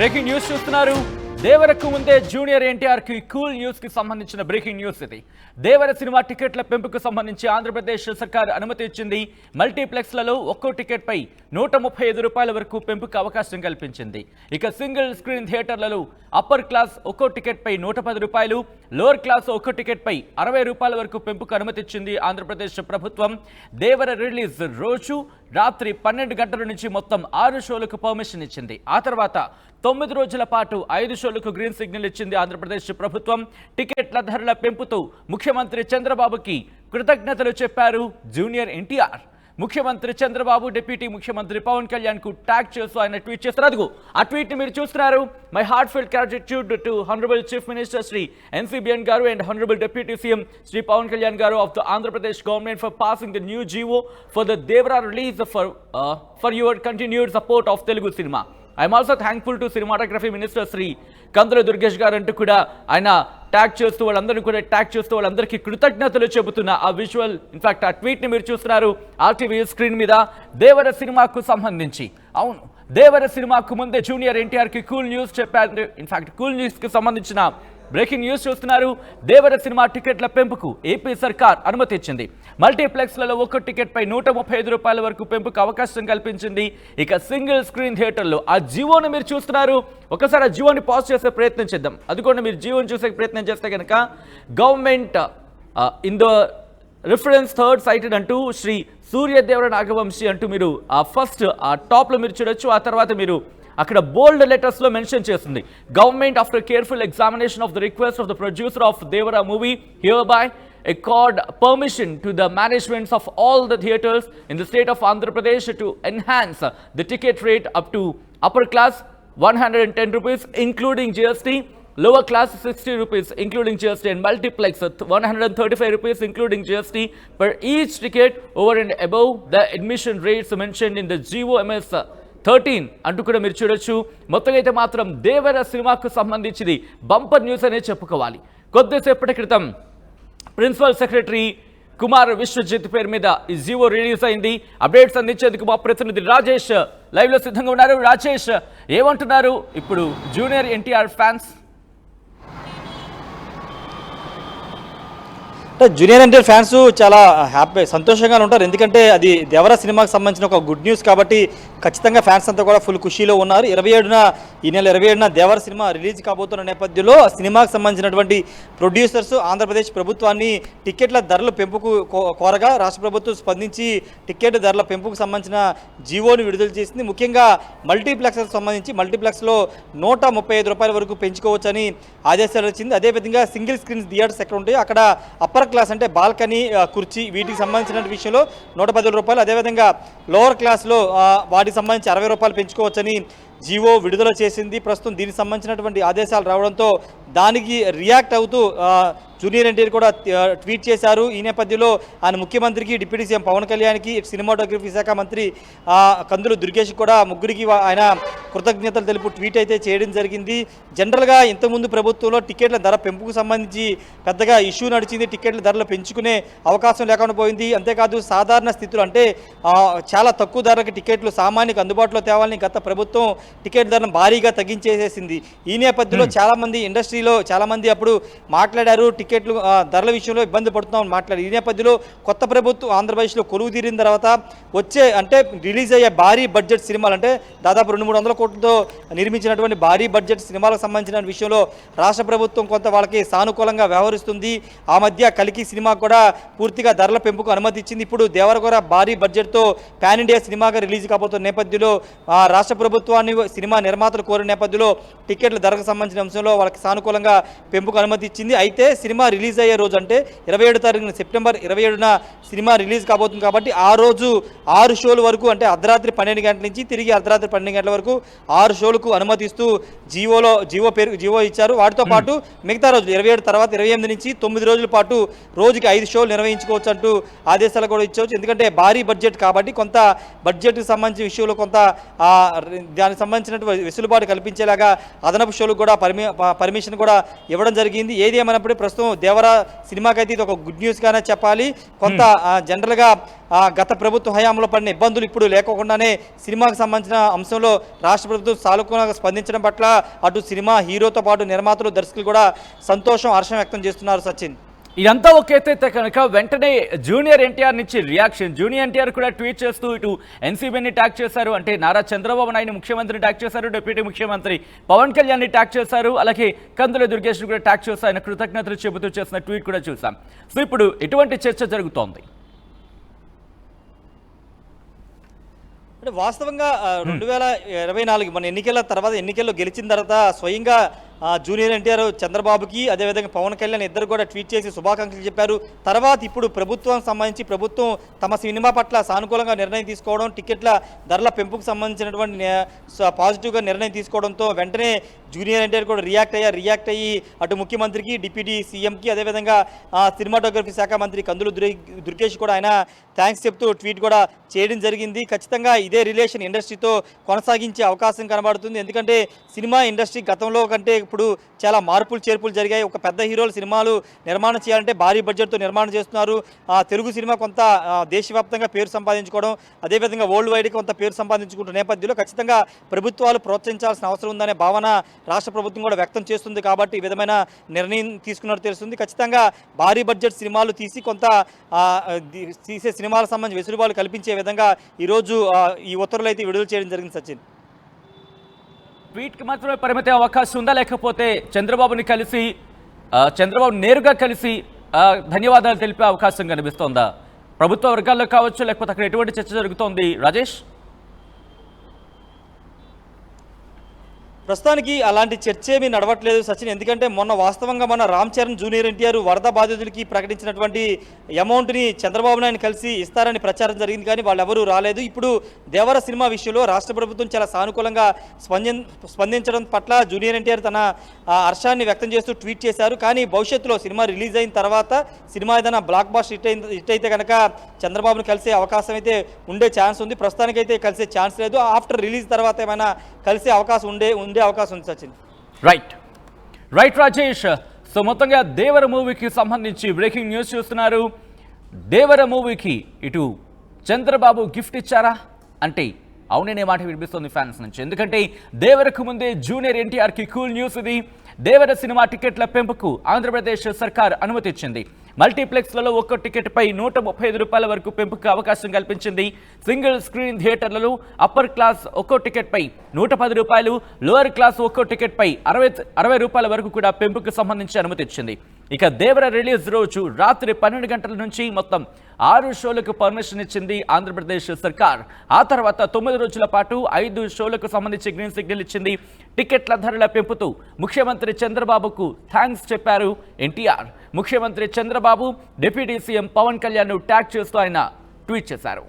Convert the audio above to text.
Breaking news చూస్తున్నారు. దేవరకు ముందే junior NTR కి కూల్ న్యూస్ కి సంబంధించిన బ్రేకింగ్ న్యూస్ ఇది. దేవర సినిమా టికెట్ల పెంపుకు సంబంధించి ఆంధ్రప్రదేశ్ సర్కార్ అనుమతి ఇచ్చింది. మల్టీప్లెక్స్లలో ఒక్కో టికెట్ పై ₹135 వరకు పెంపుకు అవకాశం కల్పించింది. ఇక సింగిల్ స్క్రీన్ థియేటర్లలో అప్పర్ క్లాస్ ఒక్కో టికెట్ పై ₹110, లోవర్ క్లాస్ ఒక్కో టికెట్ పై ₹60 వరకు పెంపుకు అనుమతి ఇచ్చింది ఆంధ్రప్రదేశ్ ప్రభుత్వం. దేవర రిలీజ్ రోజు రాత్రి 12 గంటల నుంచి మొత్తం 6 షోలకు పర్మిషన్ ఇచ్చింది. ఆ తర్వాత 9 రోజుల పాటు 5 షోలకు గ్రీన్ సిగ్నల్ ఇచ్చింది ఆంధ్రప్రదేశ్ ప్రభుత్వం. టికెట్ల ధరల పెంపుతో ముఖ్యమంత్రి చంద్రబాబుకి కృతజ్ఞతలు చెప్పారు జూనియర్ ఎన్టీఆర్. ముఖ్యమంత్రి చంద్రబాబు డిప్యూటీ ముఖ్యమంత్రి పవన్ కళ్యాణ్ కు ట్యాగ్ చేస్తూ ఆయన ట్వీట్ చేస్తారు. అదిగో ఆ ట్వీట్ ని మీరు చూస్తున్నారు. My heart felt gratitude to honourable chief minister Shri NCBN garu and honourable deputy CM Shri Pawan Kalyan garu of the Andhra Pradesh government for passing the new GO for the Devara release for your continued support of Telugu cinema. I'm also thankful to cinematography minister Shri Kandula Durgesh garu అంటూ కూడా ఆయన tag చేస్తూ వాళ్ళందరికీ కృతజ్ఞతలు చెబుతున్న ఆ visual, in fact ఆ tweet ని మీరు చూస్తున్నారు ఆర్టీవీ స్క్రీన్ మీద. దేవర సినిమాకు సంబంధించి అవును, దేవర సినిమాకు ముందే జూనియర్ ఎన్టీఆర్ కి కూల్ న్యూస్ చెప్పారు. ఇన్ఫాక్ట్ కూల్ న్యూస్ కి సంబంధించిన బ్రేకింగ్ న్యూస్ చూస్తున్నారు. దేవర సినిమా టికెట్ల పెంపుకు ఏపీ సర్కార్ అనుమతి ఇచ్చింది. మల్టీప్లెక్స్లలో ఒక్కో టికెట్ పై ₹135 వరకు పెంపుకు అవకాశం కల్పించింది. ఇక సింగిల్ స్క్రీన్ థియేటర్లో ఆ జియోని మీరు చూస్తున్నారు. ఒకసారి ఆ జియోని పాజ్ చేసే ప్రయత్నం చేద్దాం. అదిగోండి, మీరు జియోని చూసే ప్రయత్నం చేస్తే కనుక government in the reference third cited అంటూ శ్రీ సూర్యదేవర నాగవంశీ అంటూ మీరు ఆ ఫస్ట్ ఆ టాప్లో మీరు చూడొచ్చు. ఆ తర్వాత మీరు అక్కడ బోల్డ్ లెటర్స్ లో మెన్షన్ చేస్తుంది, government after careful examination of the request of the producer of Devara movie hereby accord permission to the managements of all the theatres in the state of Andhra Pradesh to enhance the ticket rate up to upper class ₹110 including GST, lower class ₹60 including GST, and multiplex ₹135 including GST per each ticket over and above the admission rates mentioned in the GOMS 13 అంటూ కూడా మీరు చూడొచ్చు. మొత్తంగా అయితే మాత్రం దేవర సినిమాకు సంబంధించింది bumper news అనే చెప్పుకోవాలి. కొద్దిసేపటి క్రితం ప్రిన్సిపల్ సెక్రటరీ కుమార్ విశ్వజిత్ పేరు మీద ఈ జీవో రిలీజ్ అయింది. అప్డేట్స్ అందించేందుకు మా ప్రతినిధి రాజేష్ లైవ్ లో సిద్ధంగా ఉన్నారు. రాజేష్, ఏమంటున్నారు ఇప్పుడు junior NTR fans? Junior NTR fans చాలా సంతోషంగా ఉంటారు, ఎందుకంటే అది దేవర సినిమాకి సంబంధించిన ఒక గుడ్ న్యూస్ కాబట్టి ఖచ్చితంగా ఫ్యాన్స్ అంతా కూడా ఫుల్ ఖుషీలో ఉన్నారు. ఈ నెల 27న దేవర సినిమా రిలీజ్ కాబోతున్న నేపథ్యంలో సినిమాకి సంబంధించినటువంటి ప్రొడ్యూసర్స్ ఆంధ్రప్రదేశ్ ప్రభుత్వాన్ని టికెట్ల ధరల పెంపుకు కోరగా రాష్ట్ర ప్రభుత్వం స్పందించి టికెట్ ధరల పెంపుకు సంబంధించిన జీవోని విడుదల చేసింది. ముఖ్యంగా మల్టీప్లెక్స్కి సంబంధించి మల్టీప్లెక్స్లో ₹135 వరకు పెంచుకోవచ్చని ఆదేశాలు వచ్చింది. అదేవిధంగా సింగిల్ స్క్రీన్ థియేటర్స్ ఎక్కడ ఉంటాయో అక్కడ అప్పర్ క్లాస్ అంటే బాల్కనీ, కుర్చీ వీటికి సంబంధించిన విషయంలో ₹110, అదేవిధంగా లోవర్ క్లాస్లో వాటికి సంబంధించి ₹60 పెంచుకోవచ్చని జీవో విడుదల చేసింది. ప్రస్తుతం దీనికి సంబంధించినటువంటి ఆదేశాలు రావడంతో దానికి రియాక్ట్ అవుతూ జూనియర్ ఎన్టీఆర్ కూడా ట్వీట్ చేశారు. ఈ నేపథ్యంలో ఆయన ముఖ్యమంత్రికి, డిప్యూటీ సీఎం పవన్ కళ్యాణ్కి, సినిమాటోగ్రఫీ శాఖ మంత్రి కందులు దుర్గేష్ కూడా ముగ్గురికి ఆయన కృతజ్ఞతలు తెలుపు ట్వీట్ అయితే చేయడం జరిగింది. జనరల్గా ఇంతకుముందు ప్రభుత్వంలో టికెట్ల ధర పెంపుకు సంబంధించి పెద్దగా ఇష్యూ నడిచింది. టికెట్ల ధరలు పెంచుకునే అవకాశం లేకుండా పోయింది. అంతేకాదు సాధారణ స్థితిలో అంటే చాలా తక్కువ ధరలకు టికెట్లు సామాన్యులకు అందుబాటులో తేవాలని గత ప్రభుత్వం టికెట్ ధరను భారీగా తగ్గించేసేసింది. ఈ నేపథ్యంలో చాలామంది ఇండస్ట్రీలో చాలామంది అప్పుడు మాట్లాడారు, టికెట్లు ధరల విషయంలో ఇబ్బంది పడుతున్నామని మాట్లాడారు. ఈ నేపథ్యంలో కొత్త ప్రభుత్వం ఆంధ్రప్రదేశ్లో కొలువు తీరిన తర్వాత వచ్చే అంటే రిలీజ్ అయ్యే భారీ బడ్జెట్ సినిమాలు అంటే దాదాపు 200-300 కోట్లతో నిర్మించినటువంటి భారీ బడ్జెట్ సినిమాలకు సంబంధించిన విషయంలో రాష్ట్ర ప్రభుత్వం కొంత వాళ్ళకి సానుకూలంగా వ్యవహరిస్తుంది. ఆ మధ్య కలికి సినిమా కూడా పూర్తిగా ధరల పెంపుకు అనుమతి ఇచ్చింది. ఇప్పుడు దేవర కూడా భారీ బడ్జెట్తో పాన్ ఇండియా సినిమాగా రిలీజ్ కాబోతున్న నేపథ్యంలో రాష్ట్ర ప్రభుత్వాన్ని సినిమా నిర్మాతలు కోరిన నేపథ్యంలో టికెట్ల ధరకు సంబంధించిన అంశంలో వాళ్ళకి సానుకూలంగా పెంపుకు అనుమతి ఇచ్చింది. అయితే సినిమా రిలీజ్ అయ్యే రోజు అంటే 27వ తారీఖున సెప్టెంబర్ 27న సినిమా రిలీజ్ కాబోతుంది కాబట్టి ఆ రోజు 6 షోల వరకు అంటే అర్ధరాత్రి 12 గంటల నుంచి తిరిగి అర్ధరాత్రి 12 గంటల వరకు 6 షోలకు అనుమతిస్తూ జీవో ఇచ్చారు. వాటితో పాటు మిగతా రోజులు 27 తర్వాత 28 నుంచి 9 రోజుల పాటు రోజుకి 5 షోలు నిర్వహించుకోవచ్చు అంటూ ఆదేశాలు కూడా ఇచ్చేవచ్చు. ఎందుకంటే భారీ బడ్జెట్ కాబట్టి కొంత బడ్జెట్కి సంబంధించిన విషయంలో కొంత దానికి సంబంధించినటువంటి వెసులుబాటు కల్పించేలాగా అదనపు షోలకు కూడా పర్మిషన్ కూడా ఇవ్వడం జరిగింది. ఏది ఏమైనప్పుడు ప్రస్తుతం మొత్తం దేవర సినిమాకైతే ఇది ఒక గుడ్ న్యూస్ గానే చెప్పాలి. కొంత జనరల్గా గత ప్రభుత్వ హయాంలో పడిన ఇబ్బందులు ఇప్పుడు లేకోకుండానే సినిమాకి సంబంధించిన అంశంలో రాష్ట్ర ప్రభుత్వం సానుకూలంగా స్పందించడం పట్ల అటు సినిమా హీరోతో పాటు నిర్మాతలు దర్శకులు కూడా సంతోషం హర్షం వ్యక్తం చేస్తున్నారు సచిన్. ఇదంతా ఒక ఎత్తైతే కనుక వెంటనే జూనియర్ ఎన్టీఆర్ నుంచి రియాక్షన్. జూనియర్ ఎన్టీఆర్ కూడా ట్వీట్ చేస్తూ ఇటు ఎన్సీబీని ట్యాగ్ చేశారు, అంటే నారా చంద్రబాబు నాయుడు ముఖ్యమంత్రిని ట్యాగ్ చేశారు, డిప్యూటీ ముఖ్యమంత్రి పవన్ కళ్యాణ్ని ట్యాగ్ చేశారు, అలాగే కందుల దుర్గేష్ని కూడా ట్యాగ్ చేసి ఆయన కృతజ్ఞతలు చెబుతూ చేసిన ట్వీట్ కూడా చూసాం. సో ఇప్పుడు ఎటువంటి చర్చ జరుగుతోంది? అంటే వాస్తవంగా 2024 మన ఎన్నికల తర్వాత ఎన్నికల్లో గెలిచిన తర్వాత స్వయంగా జూనియర్ ఎన్టీఆర్ చంద్రబాబుకి అదేవిధంగా పవన్ కళ్యాణ్ ఇద్దరు కూడా ట్వీట్ చేసి శుభాకాంక్షలు చెప్పారు. తర్వాత ఇప్పుడు ప్రభుత్వానికి సంబంధించి ప్రభుత్వం తమ సినిమా పట్ల సానుకూలంగా నిర్ణయం తీసుకోవడం, టికెట్ల ధరల పెంపుకు సంబంధించినటువంటి పాజిటివ్గా నిర్ణయం తీసుకోవడంతో వెంటనే జూనియర్ ఎన్టీఆర్ కూడా రియాక్ట్ అయ్యి అటు ముఖ్యమంత్రికి, డిప్యూటీ సీఎంకి, అదేవిధంగా సినిమాటోగ్రఫీ శాఖ మంత్రి కందులు దుర్గేష్ కూడా ఆయన థ్యాంక్స్ చెప్తూ ట్వీట్ కూడా చేయడం జరిగింది. ఖచ్చితంగా ఇదే రిలేషన్ ఇండస్ట్రీతో కొనసాగించే అవకాశం కనబడుతుంది. ఎందుకంటే సినిమా ఇండస్ట్రీ గతంలో కంటే ఇప్పుడు చాలా మార్పులు చేర్పులు జరిగాయి. ఒక పెద్ద హీరోలు సినిమాలు నిర్మాణం చేయాలంటే భారీ బడ్జెట్తో నిర్మాణం చేస్తున్నారు. తెలుగు సినిమా కొంత దేశవ్యాప్తంగా పేరు సంపాదించుకోవడం, అదేవిధంగా వరల్డ్ వైడ్ కొంత పేరు సంపాదించుకుంటున్న నేపథ్యంలో ఖచ్చితంగా ప్రభుత్వాలు ప్రోత్సహించాల్సిన అవసరం ఉందనే భావన రాష్ట్ర ప్రభుత్వం కూడా వ్యక్తం చేస్తుంది. కాబట్టి ఈ విధమైన నిర్ణయం తీసుకున్నట్టు తెలుస్తుంది. ఖచ్చితంగా భారీ బడ్జెట్ సినిమాలు తీసి కొంత తీసే సినిమాలకు సంబంధించి వెసులుబాటు కల్పించే విధంగా ఈరోజు ఈ ఉత్తర్వులు అయితే విడుదల చేయడం జరిగింది. సచిన్, ట్వీట్కి మాత్రమే పరిమితి అవకాశం ఉందా, లేకపోతే చంద్రబాబుని కలిసి చంద్రబాబు నేరుగా కలిసి ధన్యవాదాలు తెలిపే అవకాశం కనిపిస్తోందా? ప్రభుత్వ వర్గాల్లో కావచ్చు, లేకపోతే అక్కడ ఎటువంటి చర్చ జరుగుతోంది రాజేష్? ప్రస్తుతానికి అలాంటి చర్చ ఏమీ నడవట్లేదు సచిన్. ఎందుకంటే మొన్న వాస్తవంగా మన రామ్ చరణ్ జూనియర్ ఎన్టీఆర్ వరద బాధితులకి ప్రకటించినటువంటి అమౌంట్ని చంద్రబాబు నాయుడు కలిసి ఇస్తారని ప్రచారం జరిగింది, కానీ వాళ్ళు ఎవరూ రాలేదు. ఇప్పుడు దేవర సినిమా విషయంలో రాష్ట్ర ప్రభుత్వం చాలా సానుకూలంగా స్పందించడం పట్ల జూనియర్ ఎన్టీఆర్ తన హర్షాన్ని వ్యక్తం చేస్తూ ట్వీట్ చేశారు. కానీ భవిష్యత్తులో సినిమా రిలీజ్ అయిన తర్వాత సినిమా ఏదైనా బ్లాక్ బాస్టర్ హిట్ అయితే కనుక చంద్రబాబును కలిసే అవకాశం అయితే ఉండే ఛాన్స్ ఉంది. ప్రస్తుతానికైతే కలిసే ఛాన్స్ లేదు. ఆఫ్టర్ రిలీజ్ తర్వాత ఏమైనా కలిసే అవకాశం ఉండే అవకాశం ఉంది సచిన్. రైట్ రాజేష్. సో మొత్తంగా దేవర మూవీకి సంబంధించి బ్రేకింగ్ న్యూస్ చూస్తున్నారు. దేవర మూవీకి ఇటు చంద్రబాబు గిఫ్ట్ ఇచ్చారా అంటే అవుననే మాట వినిపిస్తుంది ఫ్యాన్స్ నుంచి. ఎందుకంటే దేవరకు ముందే జూనియర్ ఎన్టీఆర్కి కూల్ న్యూస్ ఇది. దేవర సినిమా టికెట్ల పెంపుకు ఆంధ్రప్రదేశ్ సర్కార్ అనుమతి ఇచ్చింది. మల్టీప్లెక్స్లలో ఒక్కో టికెట్పై ₹135 వరకు పెంపుకు అవకాశం కల్పించింది. సింగిల్ స్క్రీన్ థియేటర్లలో అప్పర్ క్లాస్ ఒక్కో టికెట్పై ₹110, లోయర్ క్లాస్ ఒక్కో టికెట్పై ₹60 వరకు కూడా పెంపుకు సంబంధించి అనుమతి ఇచ్చింది. ఇక దేవర రిలీజ్ రోజు రాత్రి 12 గంటల నుంచి మొత్తం 6 షోలకు పర్మిషన్ ఇచ్చింది ఆంధ్రప్రదేశ్ సర్కార్. ఆ తర్వాత 9 రోజుల పాటు 5 షోలకు సంబంధించి గ్రీన్ సిగ్నల్ ఇచ్చింది. టికెట్ల ధరల పెంపుతూ ముఖ్యమంత్రి చంద్రబాబుకు థ్యాంక్స్ చెప్పారు ఎన్టీఆర్. ముఖ్యమంత్రి Chandrababu, deputy CM Pawan Kalyan tag చేస్తూ ఆయన ట్వీట్ చేశారు.